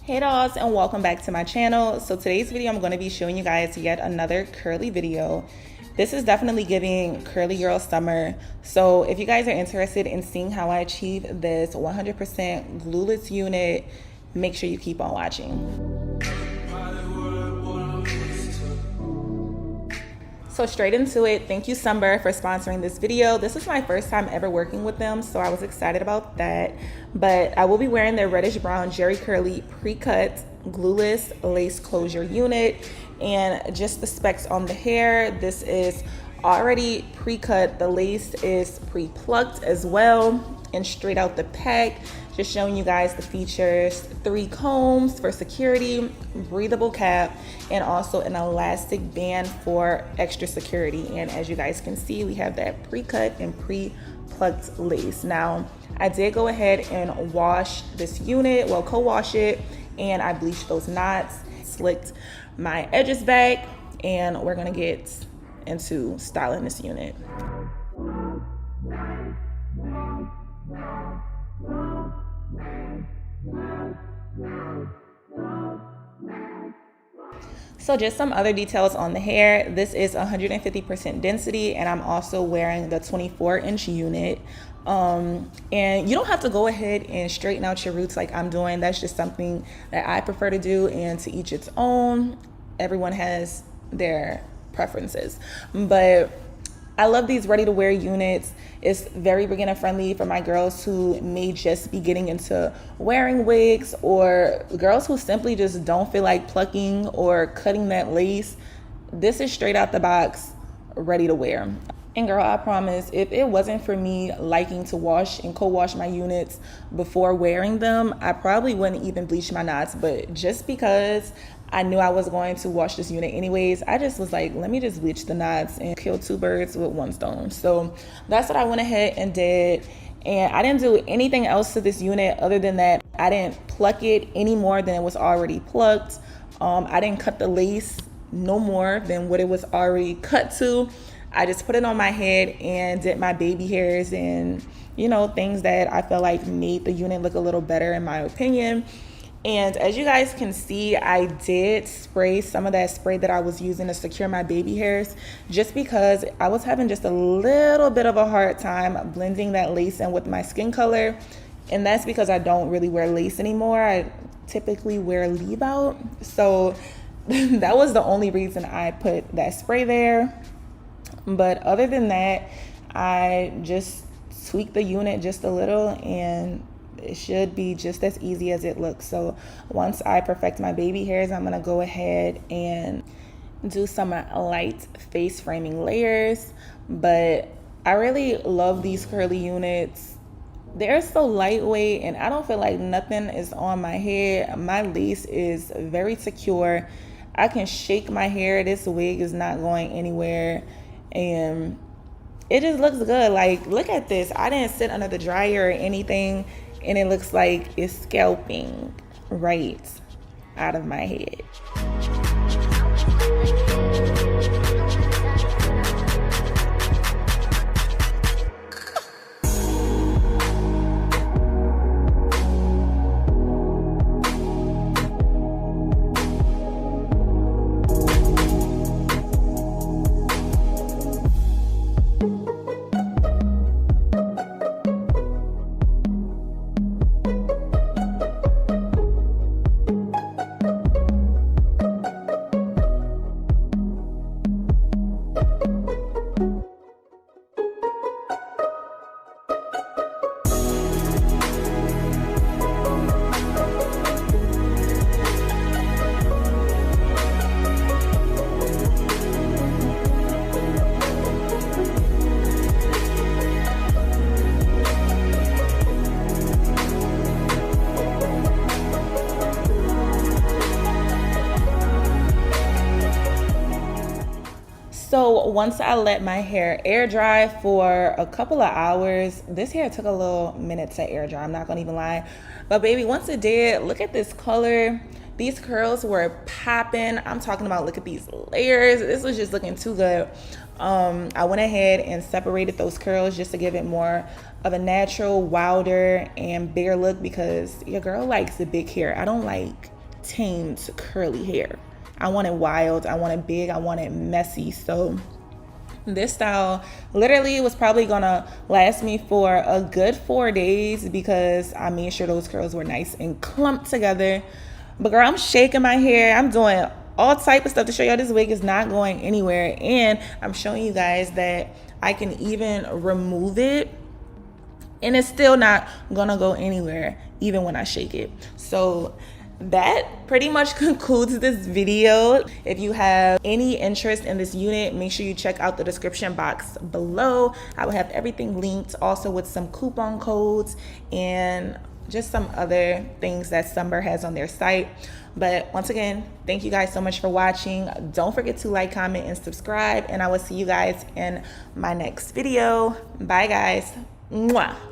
Hey dolls, and welcome back to my channel. So today's video I'm going to be showing you guys yet another curly video. This is definitely giving curly girl summer. So if you guys are interested in seeing how I achieve this 100% glueless unit, make sure you keep on watching. So straight into it, thank you Sunber for sponsoring this video. This is my first time ever working with them, so I was excited about that. But I will be wearing their reddish brown Jerry Curly pre-cut glueless lace closure unit. And just the specs on the hair, this is already pre-cut. The lace is pre-plucked as well and straight out the pack. Just showing you guys the features: 3 combs for security, breathable cap, and also an elastic band for extra security. And as you guys can see, we have that pre-cut and pre-plucked lace. Now, I did go ahead and wash this unit, well, co-wash it, and I bleached those knots, slicked my edges back, and we're gonna get into styling this unit. So just some other details on the hair. This is 150% density, and I'm also wearing the 24-inch unit. And you don't have to go ahead and straighten out your roots like I'm doing. That's just something that I prefer to do, and to each its own. Everyone has their preferences. But I love these ready to wear units. It's very beginner friendly for my girls who may just be getting into wearing wigs, or girls who simply just don't feel like plucking or cutting that lace. This is straight out the box, ready to wear. And girl, I promise, if it wasn't for me liking to wash and co-wash my units before wearing them, I probably wouldn't even bleach my knots. But just because I knew I was going to wash this unit anyways, I just was like, let me just bleach the knots and kill 2 birds with 1 stone. So that's what I went ahead and did. And I didn't do anything else to this unit other than that. I didn't pluck it any more than it was already plucked. I didn't cut the lace no more than what it was already cut to. I just put it on my head and did my baby hairs and, you know, things that I felt like made the unit look a little better in my opinion. And as you guys can see, I did spray some of that spray that I was using to secure my baby hairs, just because I was having just a little bit of a hard time blending that lace in with my skin color. And that's because I don't really wear lace anymore. I typically wear leave out. So that was the only reason I put that spray there. But other than that, I just tweaked the unit just a little, and it should be just as easy as it looks. So once I perfect my baby hairs, I'm gonna go ahead and do some light face framing layers. But I really love these curly units. They're so lightweight, and I don't feel like nothing is on my head. My lace is very secure. I can shake my hair. This wig is not going anywhere, and it just looks good. Like, look at this. I didn't sit under the dryer or anything, and it looks like it's scalping right out of my head. So once I let my hair air dry for a couple of hours, this hair took a little minute to air dry, I'm not gonna even lie. But baby, once it did, look at this color. These curls were popping. I'm talking about, look at these layers. This was just looking too good. I went ahead and separated those curls just to give it more of a natural, wilder, and bigger look, because your girl likes the big hair. I don't like tamed curly hair. I want it wild, I want it big, I want it messy. So this style literally was probably gonna last me for a good 4 days because I made sure those curls were nice and clumped together. But girl, I'm shaking my hair, I'm doing all type of stuff to show y'all this wig is not going anywhere. And I'm showing you guys that I can even remove it and it's still not gonna go anywhere even when I shake it. So that pretty much concludes this video. If you have any interest in this unit, make sure you check out the description box below. I will have everything linked, also with some coupon codes and just some other things that Sunber has on their site. But once again, thank you guys so much for watching. Don't forget to like, comment, and subscribe, and I will see you guys in my next video. Bye guys. Mwah.